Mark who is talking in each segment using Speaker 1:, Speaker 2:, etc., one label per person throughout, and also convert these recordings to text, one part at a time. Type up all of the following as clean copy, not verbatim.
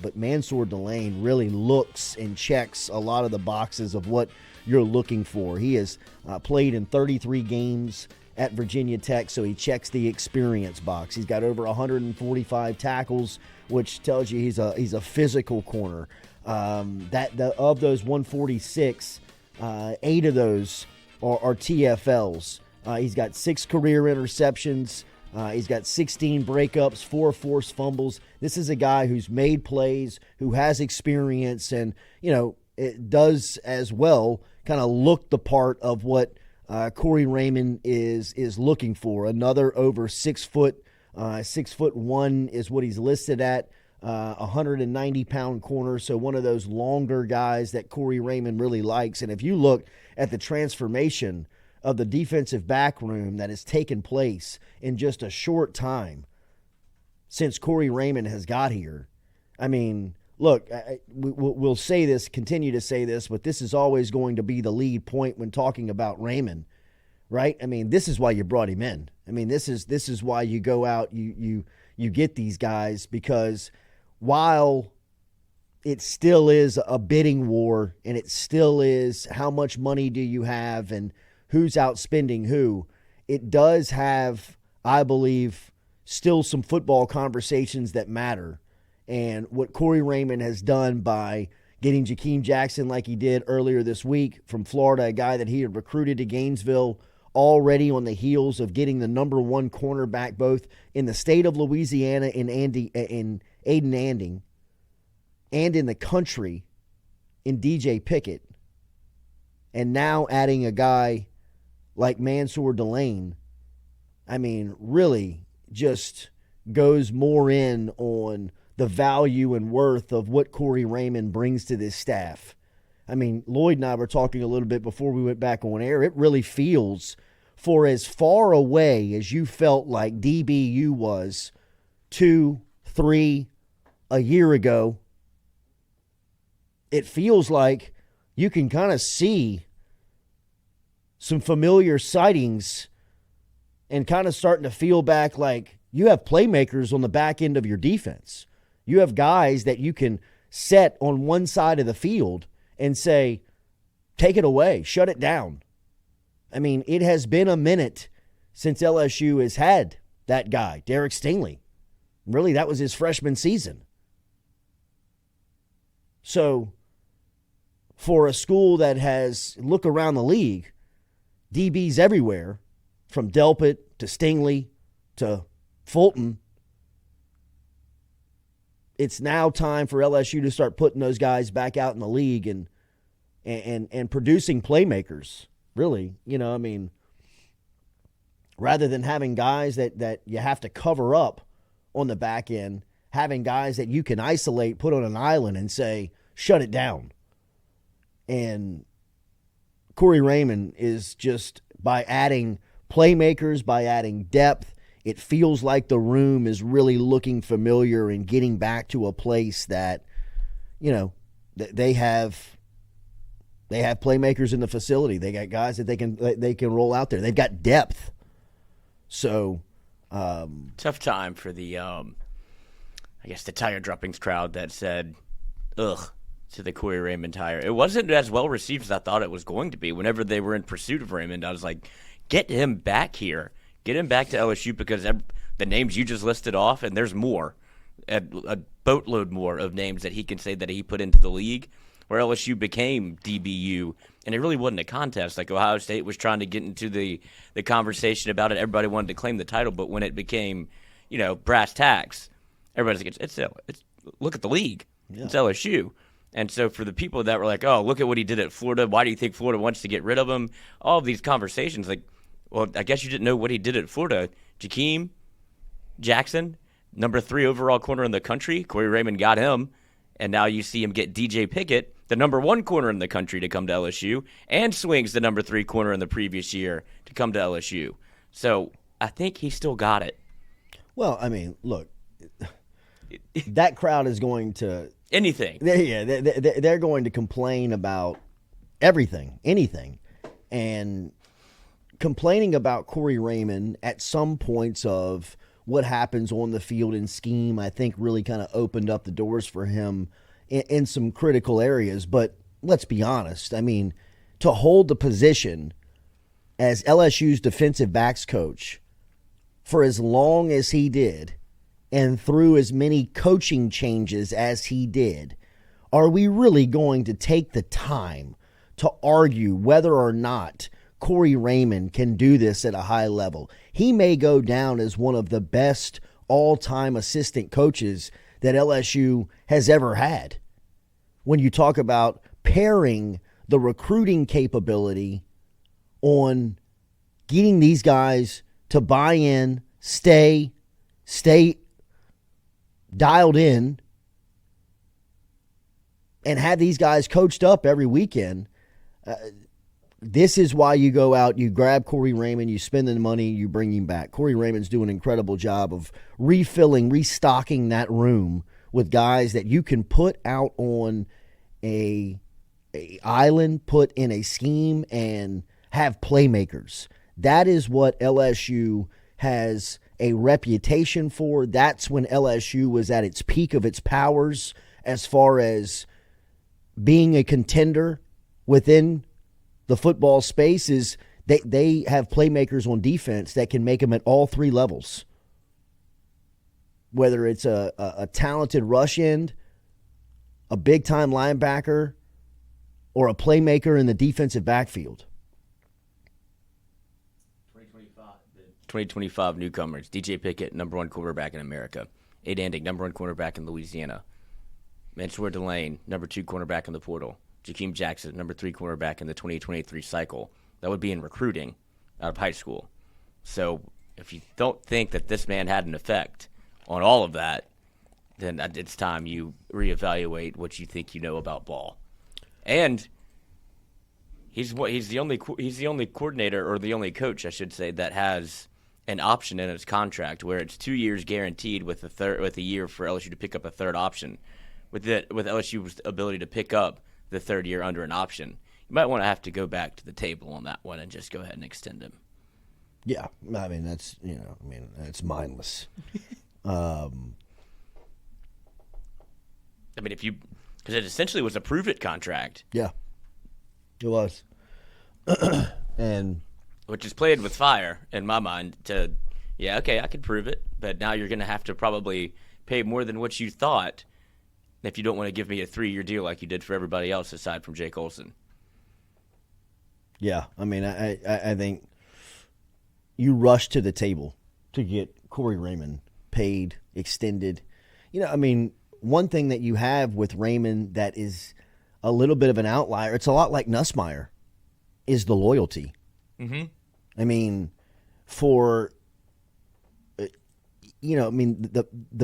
Speaker 1: but Mansour Delane really looks and checks a lot of the boxes of what you're looking for. He has played in 33 games at Virginia Tech, so he checks the experience box. He's got over 145 tackles, which tells you he's a physical corner. Of those 146, 8 of those are TFLs. He's got 6 career interceptions. He's got 16 breakups, 4 forced fumbles. This is a guy who's made plays, who has experience, and, it does as well kind of look the part of what Cory Raymond is looking for. Another over 6 foot, 6'1" is what he's listed at. 190-pound corner, so one of those longer guys that Cory Raymond really likes. And if you look at the transformation of the defensive back room that has taken place in just a short time since Cory Raymond has got here, I mean, look, we'll say this, continue to say this, but this is always going to be the lead point when talking about Raymond, right? I mean, this is why you brought him in. I mean, this is why you go out, you get these guys, because while it still is a bidding war and it still is how much money do you have and who's outspending who, it does have, I believe, still some football conversations that matter. And what Cory Raymond has done by getting Jakeem Jackson like he did earlier this week from Florida, a guy that he had recruited to Gainesville, already on the heels of getting the number 1 cornerback both in the state of Louisiana in Aiden Anding and in the country in DJ Pickett, and now adding a guy like Mansour Delane, I mean, really just goes more in on the value and worth of what Cory Raymond brings to this staff. I mean, Lloyd and I were talking a little bit before we went back on air. It really feels, for as far away as you felt like DBU was 2, 3 a year ago, it feels like you can kind of see some familiar sightings and kind of starting to feel back like you have playmakers on the back end of your defense. You have guys that you can set on one side of the field and say, take it away, shut it down. I mean, it has been a minute since LSU has had that guy, Derek Stingley. Really, that was his freshman season. So, for a school that has, look around the league, DBs everywhere, from Delpit to Stingley to Fulton, it's now time for LSU to start putting those guys back out in the league and producing playmakers, really. I mean, rather than having guys that you have to cover up on the back end, having guys that you can isolate, put on an island and say, shut it down. And Cory Raymond is just, by adding playmakers, by adding depth, it feels like the room is really looking familiar and getting back to a place that, they have playmakers in the facility. They got guys that they can roll out there. They've got depth. So
Speaker 2: tough time for the the tire droppings crowd that said ugh to the Cory Raymond hire. It wasn't as well received as I thought it was going to be. Whenever they were in pursuit of Raymond, I was like, get him back here. Get him back to LSU, because the names you just listed off, and there's more, a boatload more of names that he can say that he put into the league, where LSU became DBU, and it really wasn't a contest. Like Ohio State was trying to get into the conversation about it. Everybody wanted to claim the title, but when it became, brass tacks, everybody's like, it's look at the league. Yeah. It's LSU. And so for the people that were like, oh, look at what he did at Florida, why do you think Florida wants to get rid of him? All of these conversations, like, well, I guess you didn't know what he did at Florida. Jakeem Jackson, number 3 overall corner in the country. Cory Raymond got him, and now you see him get DJ Pickett, the number 1 corner in the country, to come to LSU, and Swings, the number 3 corner in the previous year, to come to LSU. So I think he still got it.
Speaker 1: Well, I mean, look, that crowd is going to
Speaker 2: anything.
Speaker 1: They're going to complain about everything, anything, and complaining about Cory Raymond at some points of what happens on the field and scheme, I think really kind of opened up the doors for him in some critical areas. But let's be honest. I mean, to hold the position as LSU's defensive backs coach for as long as he did and through as many coaching changes as he did, are we really going to take the time to argue whether or not Cory Raymond can do this at a high level? He may go down as one of the best all-time assistant coaches that LSU has ever had. When you talk about pairing the recruiting capability on getting these guys to buy in, stay dialed in, and have these guys coached up every weekend. This is why you go out, you grab Cory Raymond, you spend the money, you bring him back. Cory Raymond's doing an incredible job of restocking that room with guys that you can put out on a island, put in a scheme, and have playmakers. That is what LSU has a reputation for. That's when LSU was at its peak of its powers as far as being a contender within the football space. Is they have playmakers on defense that can make them at all three levels. Whether it's a talented rush end, a big-time linebacker, or a playmaker in the defensive backfield.
Speaker 2: 2025 newcomers. DJ Pickett, number one quarterback in America. Aid Andick, number one cornerback in Louisiana. Mansour Delane, number two cornerback in the portal. Jakeem Jackson, number three cornerback in the 2023 cycle. That would be in recruiting out of high school. So if you don't think that this man had an effect on all of that, then it's time you reevaluate what you think you know about ball. And he's the only coordinator, or the only coach, I should say, that has an option in his contract where it's 2 years guaranteed with a year for LSU to pick up a third option. With LSU's ability to pick up the third year under an option, you might want to have to go back to the table on that one and just go ahead and extend him.
Speaker 1: Yeah, I mean that's mindless.
Speaker 2: Because it essentially was a prove it contract.
Speaker 1: Yeah, it was. And
Speaker 2: which is played with fire in my mind. I could prove it, but now you're going to have to probably pay more than what you thought if you don't want to give me a 3-year deal like you did for everybody else aside from Jake Olson.
Speaker 1: Yeah, I mean, I think you rush to the table to get Cory Raymond paid, extended. One thing that you have with Raymond that is a little bit of an outlier, it's a lot like Nussmeier, is the loyalty. Mm-hmm. I mean, the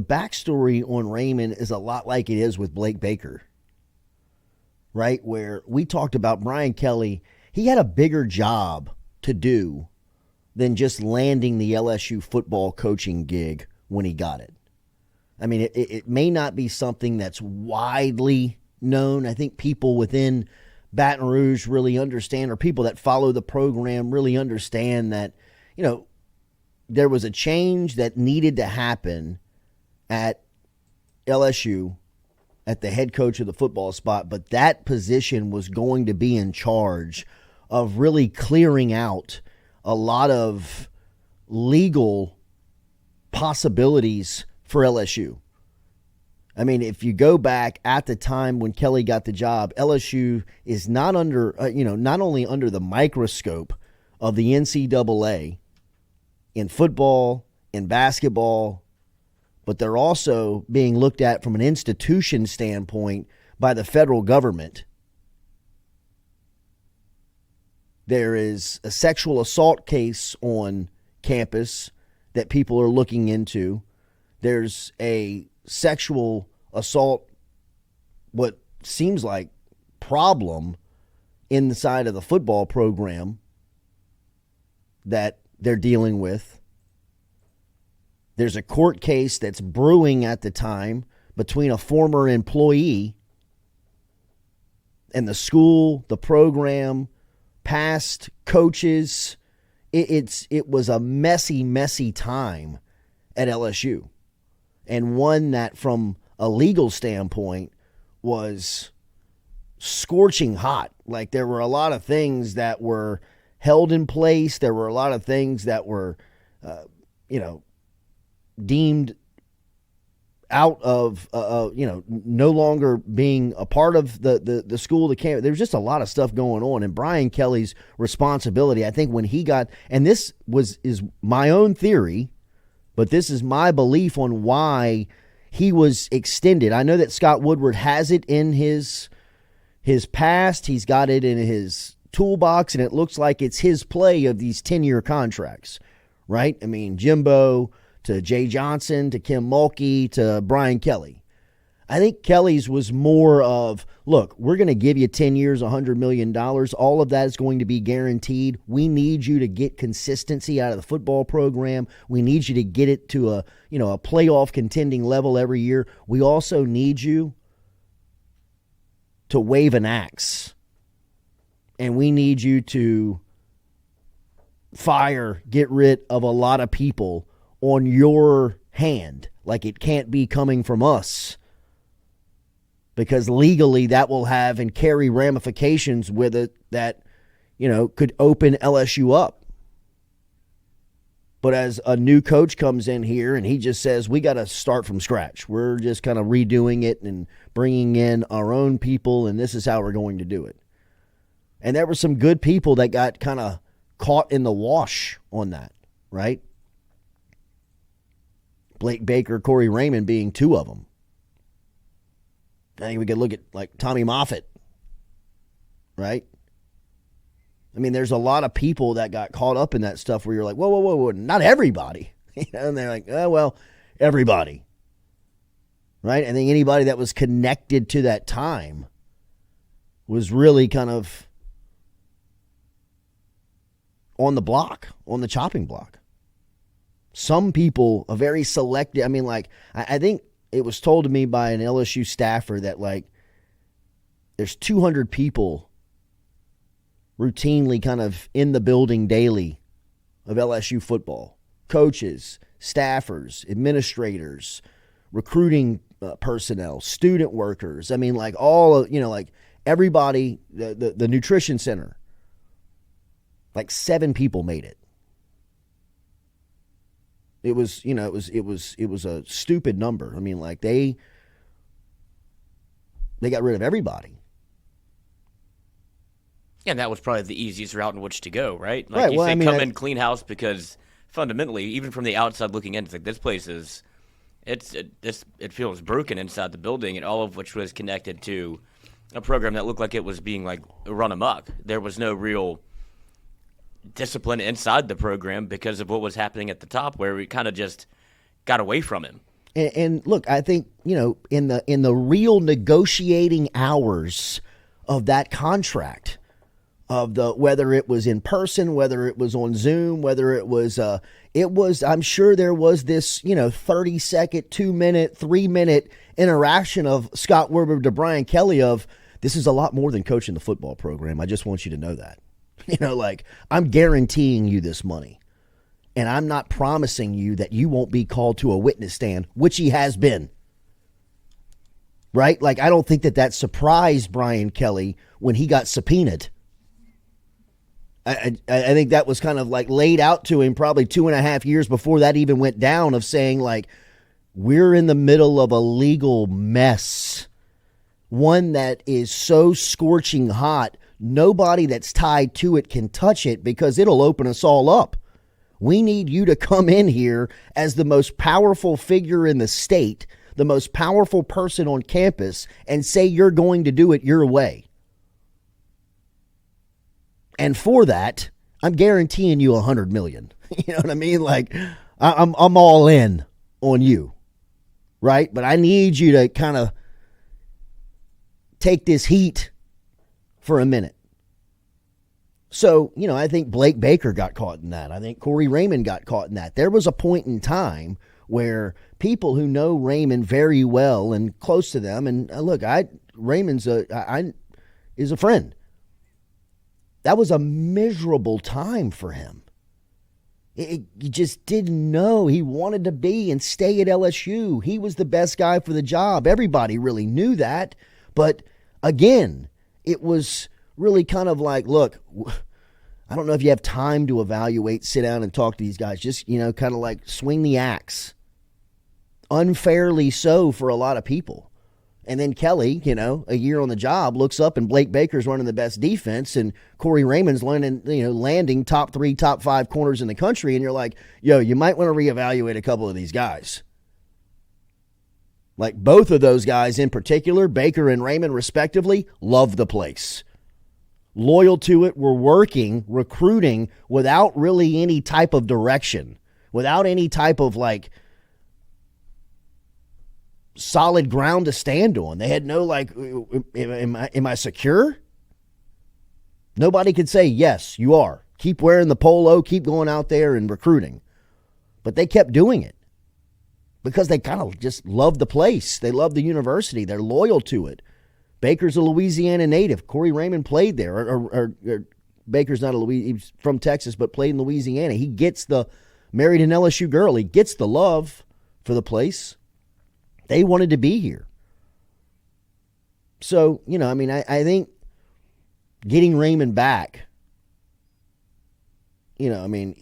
Speaker 1: backstory on Raymond is a lot like it is with Blake Baker, right? Where we talked about Brian Kelly, he had a bigger job to do than just landing the LSU football coaching gig when he got it. I mean, it may not be something that's widely known. I think people within Baton Rouge really understand, or people that follow the program really understand that, there was a change that needed to happen at LSU at the head coach of the football spot, but that position was going to be in charge of really clearing out a lot of legal possibilities for LSU. I mean, if you go back at the time when Kelly got the job, LSU is not only under the microscope of the NCAA in football, in basketball, but they're also being looked at from an institution standpoint by the federal government. There is a sexual assault case on campus that people are looking into. There's a sexual assault, what seems like problem inside of the football program that they're dealing with. There's a court case that's brewing at the time between a former employee and the school, the program, past coaches. It was a messy time at LSU, and one that from a legal standpoint was scorching hot. Like, there were a lot of things that were held in place. There were a lot of things that were, deemed out of, no longer being a part of the school, the camp. There was just a lot of stuff going on. And Brian Kelly's responsibility, I think when he got, and this is my own theory, but this is my belief on why he was extended. I know that Scott Woodward has it in his past. He's got it in his toolbox, and it looks like it's his play of these 10-year contracts, right? I mean, Jimbo to Jay Johnson to Kim Mulkey to Brian Kelly. I think Kelly's was more of, look, we're going to give you 10 years, $100 million. All of that is going to be guaranteed. We need you to get consistency out of the football program. We need you to get it to a playoff contending level every year. We also need you to wave an axe. And we need you to get rid of a lot of people on your hand. Like, it can't be coming from us, because legally that will have and carry ramifications with it that, could open LSU up. But as a new coach comes in here and he just says, we got to start from scratch. We're just kind of redoing it and bringing in our own people, and this is how we're going to do it. And there were some good people that got kind of caught in the wash on that, right? Blake Baker, Cory Raymond being two of them. I think we could look at like Tommy Moffitt, right? I mean, there's a lot of people that got caught up in that stuff where you're like, whoa, not everybody. And they're like, oh, well, everybody, right? I think anybody that was connected to that time was really kind of on the block, on the chopping block. Some people, a very selective, I think it was told to me by an LSU staffer that, like, there's 200 people routinely kind of in the building daily of LSU football. Coaches, staffers, administrators, recruiting personnel, student workers. I mean, like, all of, everybody, the nutrition center. Like 7 people made it. It was a stupid number. I mean, like, they got rid of everybody.
Speaker 2: Yeah, and that was probably the easiest route in which to go, right? Like,
Speaker 1: right.
Speaker 2: You
Speaker 1: well,
Speaker 2: say,
Speaker 1: I mean,
Speaker 2: come in, clean house, because fundamentally, even from the outside looking in, it's like, this place is, it feels broken inside the building, and all of which was connected to a program that looked like it was being, like, run amok. There was no real discipline inside the program because of what was happening at the top, where we kind of just got away from him.
Speaker 1: And look, I think, in the real negotiating hours of that contract, of whether it was in person, whether it was on Zoom, whether it was, I'm sure there was this, 30-second, 2-minute, 3-minute interaction of Scott Woodward to Brian Kelly of, this is a lot more than coaching the football program. I just want you to know that. Like, I'm guaranteeing you this money, and I'm not promising you that you won't be called to a witness stand, which he has been. Right? Like, I don't think that surprised Brian Kelly when he got subpoenaed. I think that was kind of like laid out to him probably 2.5 years before that even went down, of saying, like, we're in the middle of a legal mess. One that is so scorching hot, nobody that's tied to it can touch it, because it'll open us all up. We need you to come in here as the most powerful figure in the state, the most powerful person on campus, and say you're going to do it your way. And for that, I'm guaranteeing you $100 million. You know what I mean? Like, I'm all in on you, right? But I need you to kind of take this heat for a minute. So, I think Blake Baker got caught in that. I think Cory Raymond got caught in that. There was a point in time where people who know Raymond very well and close to them, and look, Raymond's is a friend. That was a miserable time for him. You just didn't know. He wanted to be and stay at LSU. He was the best guy for the job. Everybody really knew that. But again, it was really kind of like, look, I don't know if you have time to evaluate, sit down and talk to these guys. Just, kind of like swing the axe. Unfairly so for a lot of people. And then Kelly, a year on the job, looks up and Blake Baker's running the best defense and Cory Raymond's landing top 3, top 5 corners in the country. And you're like, you might want to reevaluate a couple of these guys. Like both of those guys in particular, Baker and Raymond respectively, love the place. Loyal to it, were working, recruiting without really any type of direction, without any type of solid ground to stand on. They had no am I secure? Nobody could say, yes, you are. Keep wearing the polo, keep going out there and recruiting. But they kept doing it because they kind of just love the place. They love the university. They're loyal to it. Baker's a Louisiana native. Cory Raymond played there. Or Baker's not he's from Texas, but played in Louisiana. He gets married an LSU girl. He gets the love for the place. They wanted to be here. So, I think getting Raymond back, I think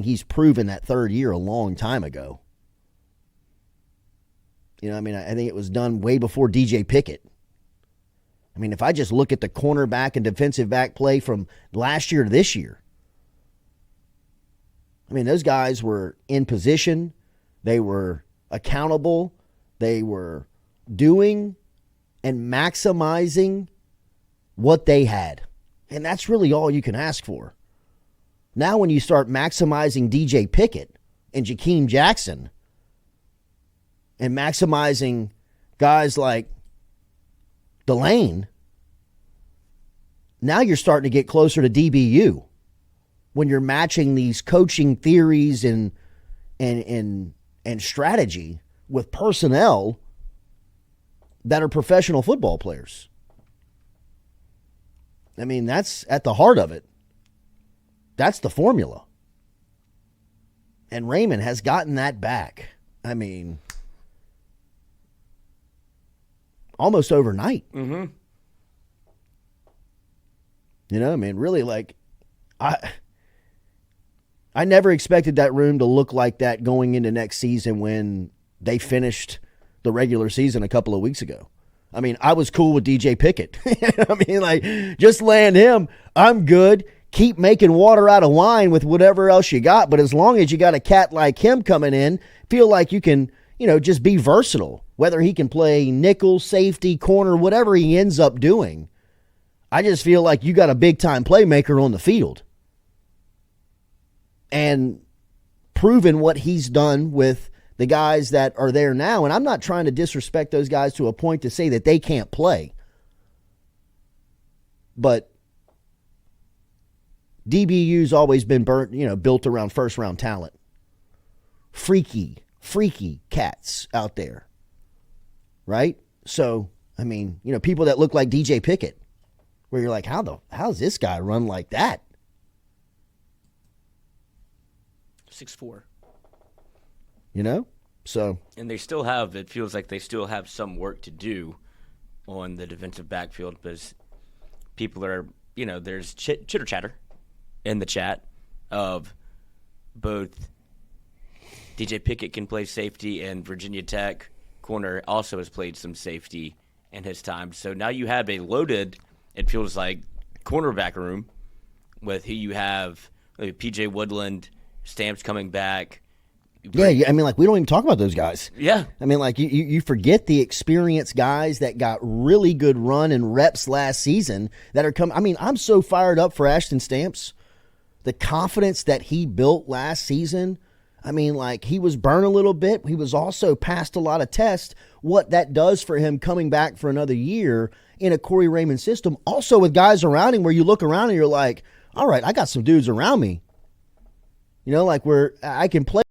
Speaker 1: he's proven that third year a long time ago. I think it was done way before DJ Pickett. If I just look at the cornerback and defensive back play from last year to this year, those guys were in position. They were accountable. They were doing and maximizing what they had. And that's really all you can ask for. Now when you start maximizing DJ Pickett and Jakeem Jackson and maximizing guys like Delane, now you're starting to get closer to DBU when you're matching these coaching theories and strategy with personnel that are professional football players. That's at the heart of it. That's the formula. And Raymond has gotten that back. Almost overnight.
Speaker 2: Mm-hmm.
Speaker 1: Really, I never expected that room to look like that going into next season when they finished the regular season a couple of weeks ago. I was cool with DJ Pickett. Just land him. I'm good. Keep making water out of wine with whatever else you got. But as long as you got a cat like him coming in, feel like you can, just be versatile. Whether he can play nickel, safety, corner, whatever he ends up doing. I just feel like you got a big-time playmaker on the field. And proven what he's done with the guys that are there now. And I'm not trying to disrespect those guys to a point to say that they can't play. But DBU's always been built around first-round talent. Freaky cats out there. Right? So, people that look like DJ Pickett, where you're like, how's this guy run like that?
Speaker 2: 6'4".
Speaker 1: So. And
Speaker 2: it feels like they still have some work to do on the defensive backfield because people are, there's chitter chatter in the chat of both DJ Pickett can play safety and Virginia Tech corner also has played some safety in his time. So now you have a loaded, it feels like, cornerback room with who you have, PJ Woodland, Stamps coming back.
Speaker 1: Yeah, we don't even talk about those guys.
Speaker 2: Yeah.
Speaker 1: You forget the experienced guys that got really good run and reps last season that are coming. I'm so fired up for Ashton Stamps. The confidence that he built last season. He was burned a little bit. He was also passed a lot of tests. What that does for him coming back for another year in a Cory Raymond system. Also with guys around him where you look around and you're like, all right, I got some dudes around me. Where I can play.